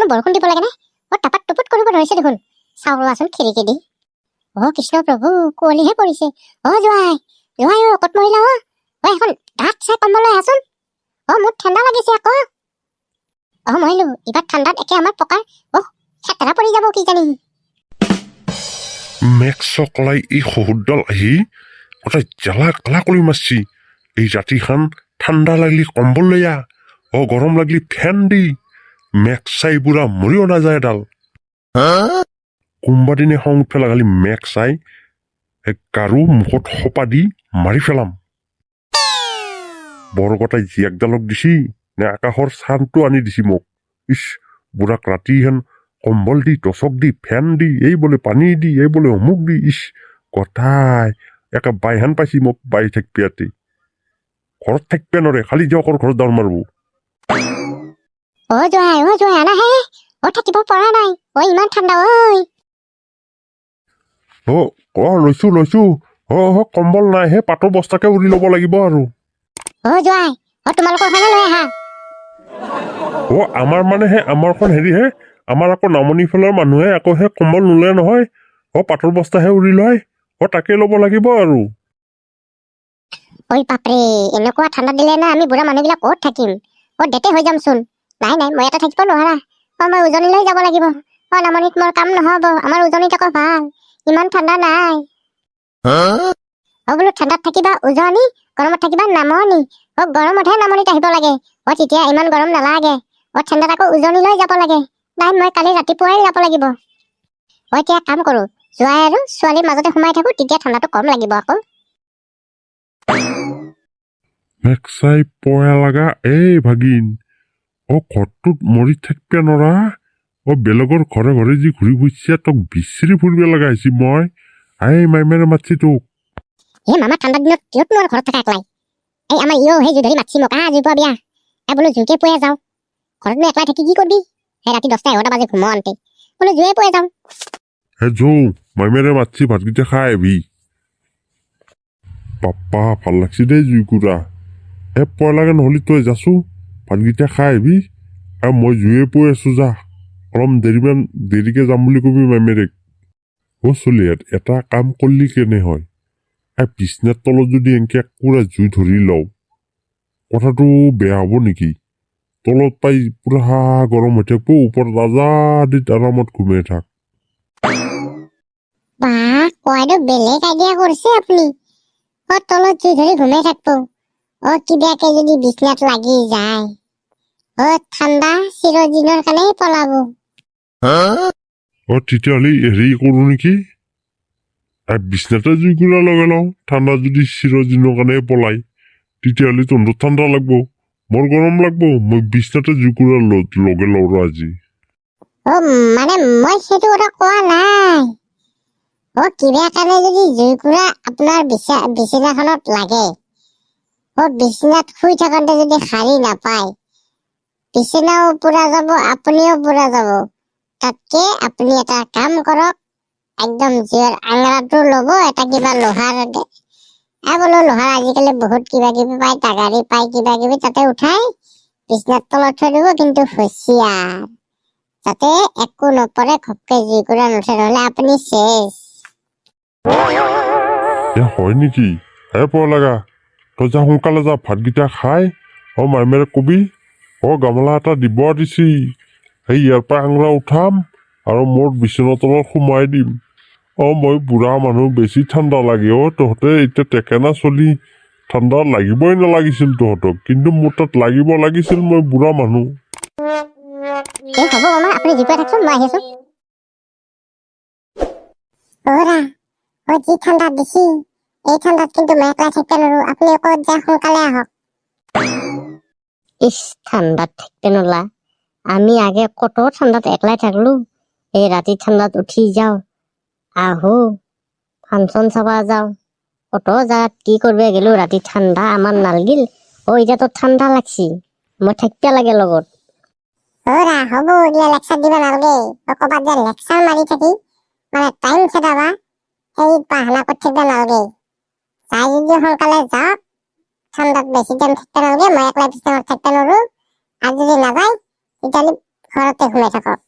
বৰষুণ দিব লাগে নে টাপাত টুপুত কৰিব ধৰিছে দেখোন চাওলাচোন খিৰিকী দি কৃষ্ণ প্ৰভু কুঁৱলীহে পৰিছে জোৱাই জোৱাই ক'ত মৰিলা এখন ডাঠ চাই কম্বল লৈ আছোন মোৰ ঠাণ্ডা লাগিছে আকৌ মৰিলো এইবাৰ ঠাণ্ডাত একে আমাৰ পকাৰ খেতেৰা পৰি যাব কি জানি মেঘ চকলাই এই শহুৰডাল আহি গোটেই জ্বালা কালা কৰি মাৰছি এই ৰাতিখান ঠাণ্ডা লাগলি কম্বল লৈ গৰম লাগলি ফেন দি মেঘ চাই বুঢ়া মৰিও নাযায় এডাল কোনোবা দিনে খং উঠে লগালি মেঘ চাই কাৰো মুখত সোপা দি মাৰি পেলাম বৰকটাই জীয়েকডালক দিছি নে আকাশৰ চানটো আনি দিছি মোক ইছ বুঢ়াক ৰাতিহেন কম্বল দি টচক দি ফেন দি এই বোলে পানী দি এই বোলে অমুক দি ইছ কথাই একে বাইহান পাইছি মোক বাই থাকবি ইয়াতে ঘৰত থাকবে নৰে খালি দিয়কৰ ঘৰত দৌৰ মাৰব জোৱাই আনাহে থাকিব পৰা নাই ইমান ঠাণ্ডা লৈছো কম্বল নাই হে পাতৰ বস্তাকে উৰি ল'ব লাগিব আৰু জোৱাই তোমালোকৰ কাৰণে লৈ আহা আমাৰ মানে আমাৰখন হেৰিহে আমাৰ আকৌ নামনি ফালৰ মানুহে আকৌ কম্বল নোলে নহয় পাতৰ বস্তাহে উৰি লয় তাকে ল'ব লাগিব আৰু বাপৰে এনেকুৱা ঠাণ্ডা দিলে না আমি বুঢ়া মানুহবিলাক ক'ত থাকিম ডেতে হৈ যামচোন নাই মই এটা থাকিব নোৱাৰা মই উজনিলৈ যাব লাগিব নামনিত মোৰ কাম নহ'ব আমাৰ উজনিত আকৌ ভাল ইমান ঠাণ্ডা নাই বোলো ঠাণ্ডাত থাকিবা উজনি গৰমত থাকিবা নামনি গৰমতহে নামনিত আহিব লাগে তেতিয়া ইমান গৰম নালাগে ঠাণ্ডাত আকৌ উজনিলৈ যাব লাগে নাই মই কালি ৰাতিপুৱাই যাব লাগিব এতিয়া কাম কৰো জোৱাই আৰু ছোৱালীৰ মাজতে সোমাই থাকো তেতিয়া ঠাণ্ডাটো কম লাগিব আকৌ মেক্সাই পয়া লগা এই ভাগিন ঘৰটোত মৰি থাকবে নৰা বেলেগৰ ঘৰে ঘৰে যি ঘূৰি ফুৰিছে তোক বিচাৰি ফুৰিব লগা হৈছে মই মাইমেৰে মাতছি তোক মামা ঠাণ্ডা দিনত কিয় তোমাৰ ঘৰত থকা একলাই আমাৰ সেই জুই ধৰি মাতছি মোক জুই পোৱা বিয়া বোলো জুইকে পুৱাই যাওঁ ঘৰতনো একলাই থাকি কি কৰবি ৰাতি 10টা-11টা বাজে ঘুমো আনতে বোলো জুয়ে পুৱাই যাওঁ যৌ মাইমেৰে মাতছি ভাতকেইটা খাই আহিবি পাপ্পা ভাল লাগছি দেই জুইকুৰা পয় লাগে নহ'লে তই যাচো ভাতকেইটা খাই আহিবি আৰু মই জুয়ে পৈ আছো যা অলপ দেৰিকে যাম বুলি কবি মাইমেৰেক চলিয়াত এটা কাম কৰিলি কেনে হয় বিচনাৰ তলত যদি এনেকে পুৰা জুই ধৰি লওঁ কথাটো বেয়া হ'ব নেকি তলত পাই পুৰা গৰম হৈ থাকিব ওপৰত আজাদিত আৰামত ঘুমাই থাক বেলেগ আইডিয়া কৰিছে আপুনি তলত জুই ধৰি ঘুমাই থাকবো কিবাকে যদি বিচনাত লাগি যায় ঠাণ্ডা চিৰদিনৰ কাৰণে পলাব তেতিয়াহ'লে হেৰি কৰো নেকি বিচনাতে জুইকুৰা লগাই লওঁ ঠাণ্ডা যদি চিৰদিনৰ কাৰণে পলাই তেতিয়াহ'লে তহঁতৰ ঠাণ্ডা লাগব মোৰ গৰম লাগব মই বিচনাতে জুইকুৰা লগে লওঁ আজি মানে মই সেইটো কথা কোৱা নাই কিবা কাৰণে যদি জুইকুৰা আপোনাৰ বিচনাখনত লাগে বিচনাত শুই থাকোঁতে যদি শাৰী নাপায় বিচনাও পুৰা যাব আপুনিও পুৰা যাব তাতকে আপুনি এটা কাম কৰক একদম জুইৰ আঙৰাটো ল'ব এটা কিবা লোহাৰ বোলো লোহাৰ আজিকালি বহুত কিবা কিবি পায় টাগাৰি পায় কিবা কিবি তাতে উঠাই বিচনাৰ তলত থৈ দিব কিন্তু হুঁচিয়াৰ যাতে একো নপৰে ঘপকে জুইকুৰা নুঠে নহ'লে আপুনি চেচ হয় নেকি পয় লগা তই যা সোনকালে যা ভাতকেইটা খাই মাইমেৰে কবি গামলা এটা দিব দিছি ইয়াৰ পৰা আঙৰা উঠাম আৰু মোৰ বিচনাৰ তলত সোমাই দিম মই বুঢ়া মানুহ বেছি ঠাণ্ডা লাগে তহঁতে এতিয়া টেকেনা চলি ঠাণ্ডা লাগিবই নালাগিছিল তহঁতক কিন্তু মোৰ তাত লাগিব লাগিছিল মই বুঢ়া মানুহ হ'ব মামা আপুনি জুই পাই থাকচোন মই আহি আছো যি ঠাণ্ডা দিছি এই ঠাণ্ডাত কিন্তু মই একলাই থাকিব নোৱাৰো আপুনি ক'ত যায় সোনকালে আহক ঠাণ্ডাত থাকবে নোলা আমি আগে কত ঠাণ্ডাত একলাই থাকলো এই ৰাতি ঠাণ্ডাত উঠি যাও আহো ফাংচন চাবা যাও কত জাগাত কি করবে গেলো রাতি ঠান্ডা আমার নালগিল এটা তো ঠান্ডা লাগছি মই থাকতে লাগে লগত ওরা হব এগুলা লেকচার দিবা নালগে কবাত যে লেকচার মারি থাকি মানে টাইম খেদাবা এই বাহানা করতে থাকবে নালগে চাই যদি সোনকালে যাওক ঠান্ডাত বেশি টাইম থাকতে নালগে মই একলা বিছনাত থাকতে নৰো আৰ যদি না যাই তেতিয়াহ'লে ঘৰতে সোমাই থাকক